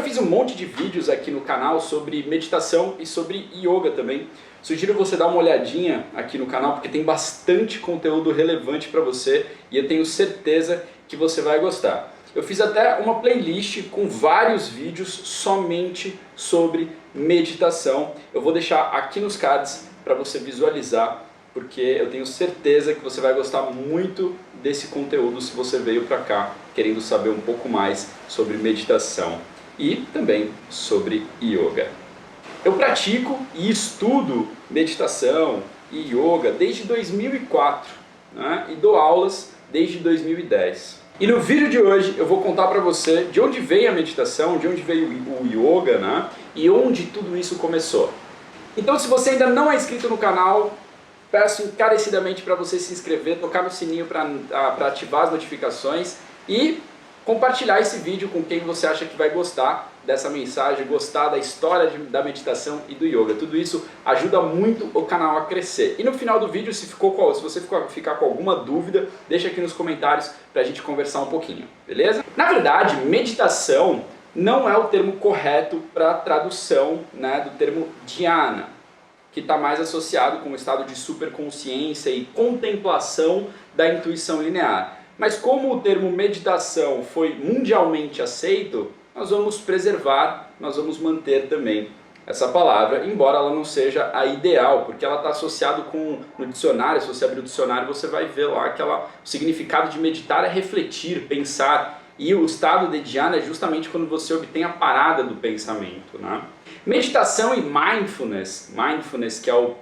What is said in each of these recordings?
fiz um monte de vídeos aqui no canal sobre meditação e sobre yoga também. Sugiro você dar uma olhadinha aqui no canal porque tem bastante conteúdo relevante para você e eu tenho certeza que você vai gostar. Eu fiz até uma playlist com vários vídeos somente sobre meditação. Eu vou deixar aqui nos cards para você visualizar, porque eu tenho certeza que você vai gostar muito desse conteúdo se você veio para cá querendo saber um pouco mais sobre meditação e também sobre yoga. Eu pratico e estudo meditação e yoga desde 2004, né? E dou aulas desde 2010. E no vídeo de hoje eu vou contar para você de onde veio a meditação, de onde veio o yoga, né? E onde tudo isso começou. Então, se você ainda não é inscrito no canal, peço encarecidamente para você se inscrever, tocar no sininho para ativar as notificações e compartilhar esse vídeo com quem você acha que vai gostar dessa mensagem, gostar da história da meditação e do yoga. Tudo isso ajuda muito o canal a crescer. E no final do vídeo, se você ficar com alguma dúvida, deixa aqui nos comentários para a gente conversar um pouquinho, beleza? Na verdade, meditação não é o termo correto para a tradução, né, do termo dhyana, que está mais associado com o estado de superconsciência e contemplação da intuição linear. Mas como o termo meditação foi mundialmente aceito, nós vamos preservar, nós vamos manter também essa palavra, embora ela não seja a ideal, porque ela está associada no dicionário. Se você abrir o dicionário, você vai ver lá que o significado de meditar é refletir, pensar, e o estado de dhyana é justamente quando você obtém a parada do pensamento, né? Meditação e mindfulness, que é o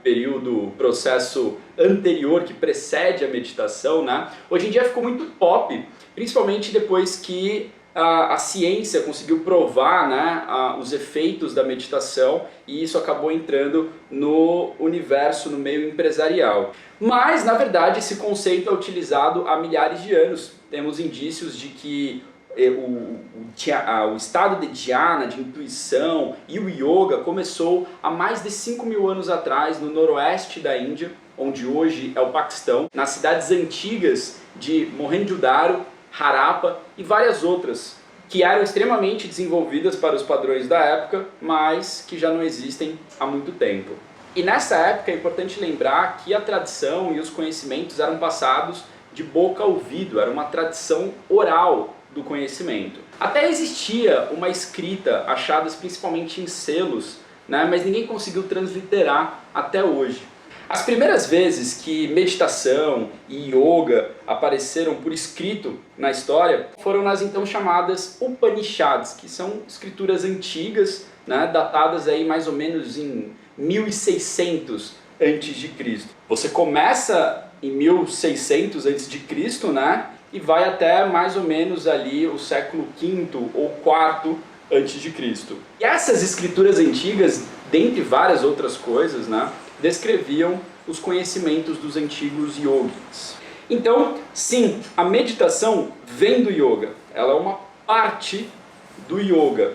processo anterior que precede a meditação, né? Hoje em dia ficou muito pop, principalmente depois que a ciência conseguiu provar, né, os efeitos da meditação, e isso acabou entrando no universo, no meio empresarial. Mas, na verdade, esse conceito é utilizado há milhares de anos. Temos indícios de que o estado de dhyana, de intuição, e o yoga começou há mais de 5.000 anos atrás no noroeste da Índia, onde hoje é o Paquistão, nas cidades antigas de Mohenjo-daro, Harappa e várias outras, que eram extremamente desenvolvidas para os padrões da época, mas que já não existem há muito tempo. E nessa época é importante lembrar que a tradição e os conhecimentos eram passados de boca a ouvido, era uma tradição oral do conhecimento. Até existia uma escrita, achadas principalmente em selos, né, mas ninguém conseguiu transliterar até hoje. As primeiras vezes que meditação e yoga apareceram por escrito na história foram nas então chamadas Upanishads, que são escrituras antigas, né, datadas aí mais ou menos em 1600 a.C. Você começa em 1600 a.C., né, e vai até mais ou menos ali o século V ou IV a.C. E essas escrituras antigas, dentre várias outras coisas, né, descreviam os conhecimentos dos antigos yogis. Então, sim, a meditação vem do yoga. Ela é uma parte do yoga.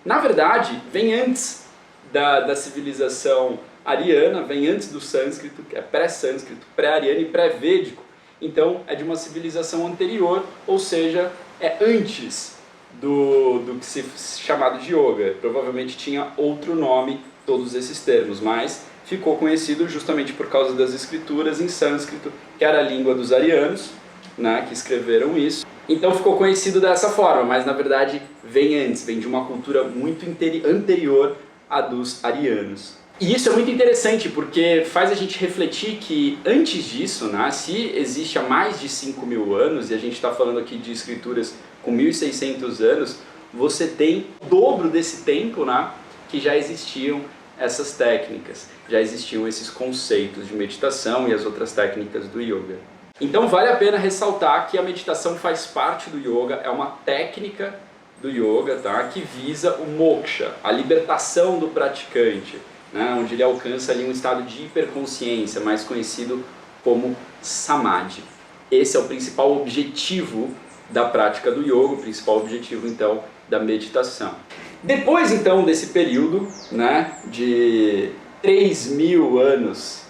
Na verdade, vem antes da civilização ariana, vem antes do sânscrito, que é pré-sânscrito, pré-ariano e pré-védico. Então, é de uma civilização anterior, ou seja, é antes do que se chamado de yoga. Provavelmente tinha outro nome todos esses termos, mas ficou conhecido justamente por causa das escrituras em sânscrito, que era a língua dos arianos, né, que escreveram isso. Então ficou conhecido dessa forma, mas na verdade vem antes, vem de uma cultura muito anterior à dos arianos. E isso é muito interessante porque faz a gente refletir que antes disso, né, se existe há mais de 5.000 anos, e a gente está falando aqui de escrituras com 1.600 anos, você tem o dobro desse tempo, né, que já existiam essas técnicas, já existiam esses conceitos de meditação e as outras técnicas do yoga. Então vale a pena ressaltar que a meditação faz parte do yoga, é uma técnica do yoga, tá, que visa o moksha, a libertação do praticante, né, onde ele alcança ali um estado de hiperconsciência, mais conhecido como samadhi. Esse é o principal objetivo da prática do yoga, o principal objetivo então da meditação. Depois então desse período, né, de 3.000 anos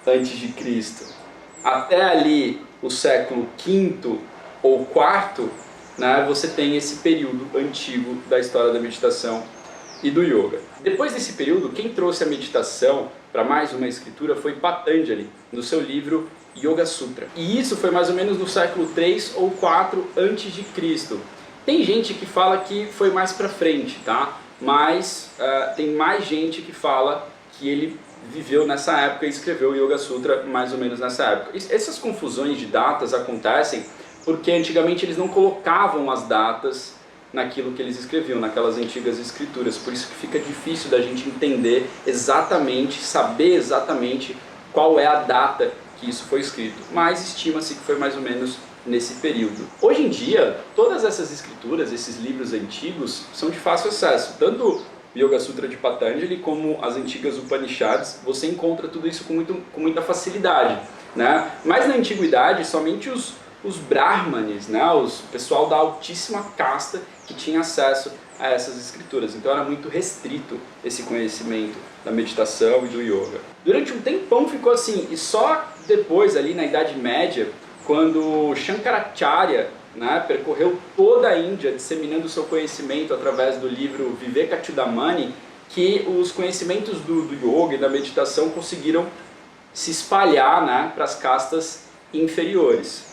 antes de Cristo até ali o século V ou IV, né, você tem esse período antigo da história da meditação e do yoga. Depois desse período, quem trouxe a meditação para mais uma escritura foi Patanjali, no seu livro Yoga Sutra. E isso foi mais ou menos no século 3 ou 4 antes de Cristo. Tem gente que fala que foi mais para frente, tá? Mas tem mais gente que fala que ele viveu nessa época e escreveu o Yoga Sutra mais ou menos nessa época. Essas confusões de datas acontecem porque antigamente eles não colocavam as datas naquilo que eles escreviam, naquelas antigas escrituras. Por isso que fica difícil da gente entender exatamente, saber exatamente qual é a data que isso foi escrito. Mas estima-se que foi mais ou menos nesse período. Hoje em dia, todas essas escrituras, esses livros antigos, são de fácil acesso. Tanto o Yoga Sutra de Patanjali como as antigas Upanishads, você encontra tudo isso com muita facilidade, né? Mas na antiguidade, somente os brahmanes, né, o pessoal da altíssima casta que tinha acesso a essas escrituras. Então era muito restrito esse conhecimento da meditação e do yoga. Durante um tempão ficou assim, e só depois, ali na Idade Média, quando Shankaracharya, né, percorreu toda a Índia disseminando o seu conhecimento através do livro Vivekachudamani, que os conhecimentos do yoga e da meditação conseguiram se espalhar, né, para as castas inferiores.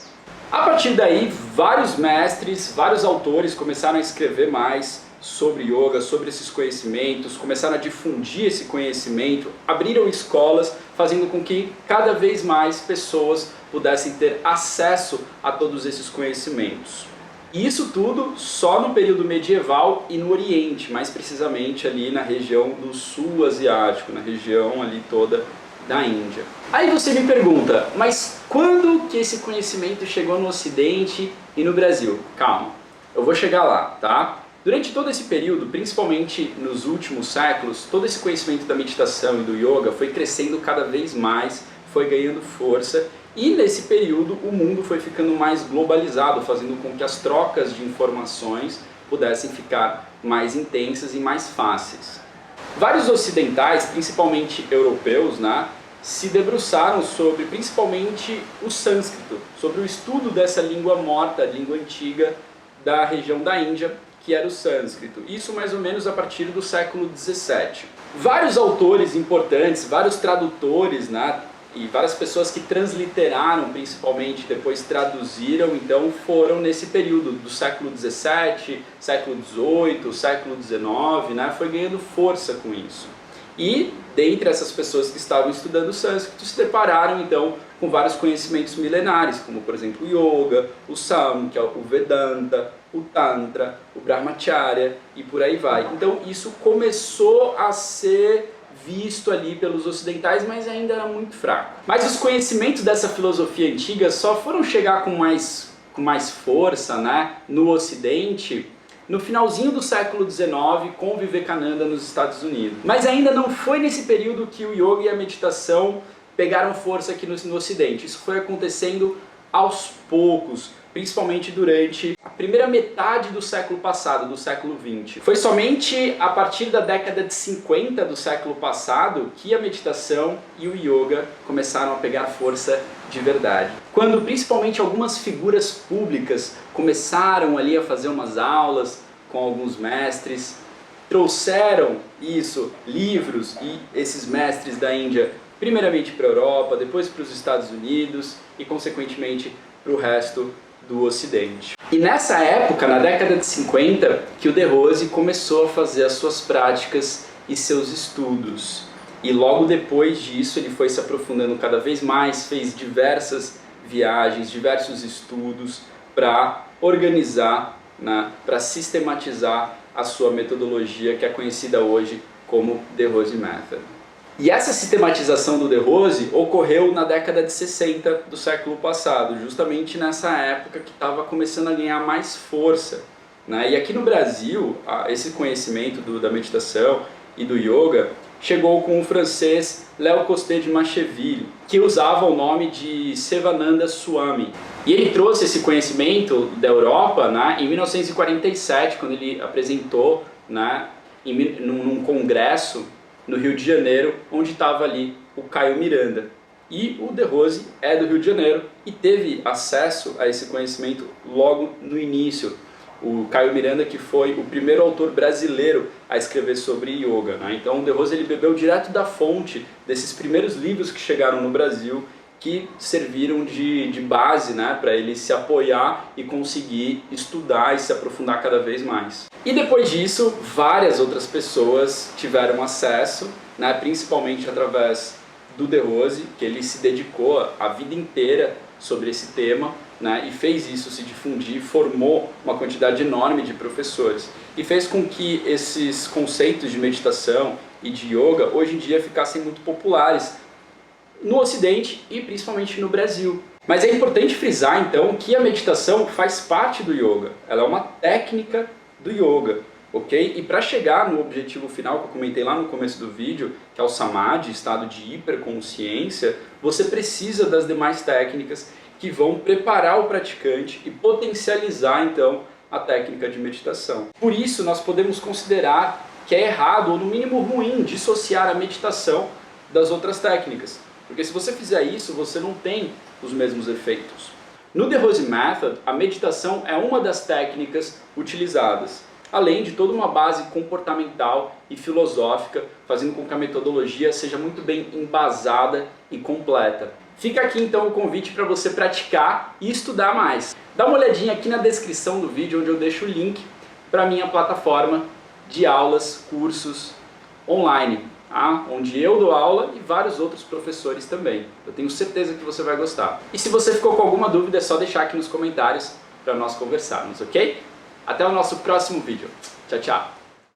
A partir daí, vários mestres, vários autores começaram a escrever mais sobre yoga, sobre esses conhecimentos, começaram a difundir esse conhecimento, abriram escolas, fazendo com que cada vez mais pessoas pudessem ter acesso a todos esses conhecimentos. E isso tudo só no período medieval e no Oriente, mais precisamente ali na região do sul asiático, na região ali toda da Índia. Aí você me pergunta, mas quando que esse conhecimento chegou no Ocidente e no Brasil? Calma, eu vou chegar lá, tá? Durante todo esse período, principalmente nos últimos séculos, todo esse conhecimento da meditação e do yoga foi crescendo cada vez mais, foi ganhando força, e nesse período o mundo foi ficando mais globalizado, fazendo com que as trocas de informações pudessem ficar mais intensas e mais fáceis. Vários ocidentais, principalmente europeus, né, se debruçaram sobre principalmente o sânscrito, sobre o estudo dessa língua morta, língua antiga da região da Índia, que era o sânscrito. Isso mais ou menos a partir do século XVII. Vários autores importantes, vários tradutores, né, e várias pessoas que transliteraram, principalmente, depois traduziram, então foram nesse período do século XVII, século XVIII, século XIX, né, foi ganhando força com isso. E, dentre essas pessoas que estavam estudando o sânscrito, se depararam, então, com vários conhecimentos milenares, como, por exemplo, o Yoga, o Samkhya, o Vedanta, o Tantra, o Brahmacharya e por aí vai. Então, isso começou a ser visto ali pelos ocidentais, mas ainda era muito fraco. Mas os conhecimentos dessa filosofia antiga só foram chegar com mais força, né, no Ocidente no finalzinho do século XIX com Vivekananda nos Estados Unidos. Mas ainda não foi nesse período que o yoga e a meditação pegaram força aqui no Ocidente. Isso foi acontecendo aos poucos, principalmente durante a primeira metade do século passado, do século XX. Foi somente a partir da década de 50 do século passado que a meditação e o yoga começaram a pegar força de verdade. Quando principalmente algumas figuras públicas começaram ali a fazer umas aulas com alguns mestres, trouxeram isso, livros, e esses mestres da Índia, primeiramente para a Europa, depois para os Estados Unidos e consequentemente para o resto do Ocidente. E nessa época, na década de 50, que o De Rose começou a fazer as suas práticas e seus estudos. E logo depois disso ele foi se aprofundando cada vez mais, fez diversas viagens, diversos estudos para organizar, né, para sistematizar a sua metodologia que é conhecida hoje como De Rose Method. E essa sistematização do De Rose ocorreu na década de 60 do século passado, justamente nessa época que estava começando a ganhar mais força, né? E aqui no Brasil, esse conhecimento da meditação e do yoga chegou com o francês Léo Costé de Macheville, que usava o nome de Sivananda Swami. E ele trouxe esse conhecimento da Europa, né, em 1947, quando ele apresentou, né, num congresso no Rio de Janeiro, onde estava ali o Caio Miranda. E o De Rose é do Rio de Janeiro e teve acesso a esse conhecimento logo no início. O Caio Miranda, que foi o primeiro autor brasileiro a escrever sobre yoga, né? Então o De Rose ele bebeu direto da fonte desses primeiros livros que chegaram no Brasil, que serviram de base, né, para ele se apoiar e conseguir estudar e se aprofundar cada vez mais. E depois disso, várias outras pessoas tiveram acesso, né, principalmente através do De Rose, que ele se dedicou a vida inteira sobre esse tema, né, e fez isso se difundir, formou uma quantidade enorme de professores e fez com que esses conceitos de meditação e de yoga hoje em dia ficassem muito populares no Ocidente e principalmente no Brasil. Mas é importante frisar então que a meditação faz parte do yoga, ela é uma técnica do yoga, ok? E para chegar no objetivo final que eu comentei lá no começo do vídeo, que é o Samadhi, estado de hiperconsciência, você precisa das demais técnicas que vão preparar o praticante e potencializar então a técnica de meditação. Por isso nós podemos considerar que é errado ou no mínimo ruim dissociar a meditação das outras técnicas. Porque se você fizer isso, você não tem os mesmos efeitos. No The Rose Method, a meditação é uma das técnicas utilizadas, além de toda uma base comportamental e filosófica, fazendo com que a metodologia seja muito bem embasada e completa. Fica aqui então o convite para você praticar e estudar mais. Dá uma olhadinha aqui na descrição do vídeo, onde eu deixo o link para a minha plataforma de aulas, cursos online, onde eu dou aula e vários outros professores também. Eu tenho certeza que você vai gostar. E se você ficou com alguma dúvida, é só deixar aqui nos comentários para nós conversarmos, ok? Até o nosso próximo vídeo. Tchau, tchau!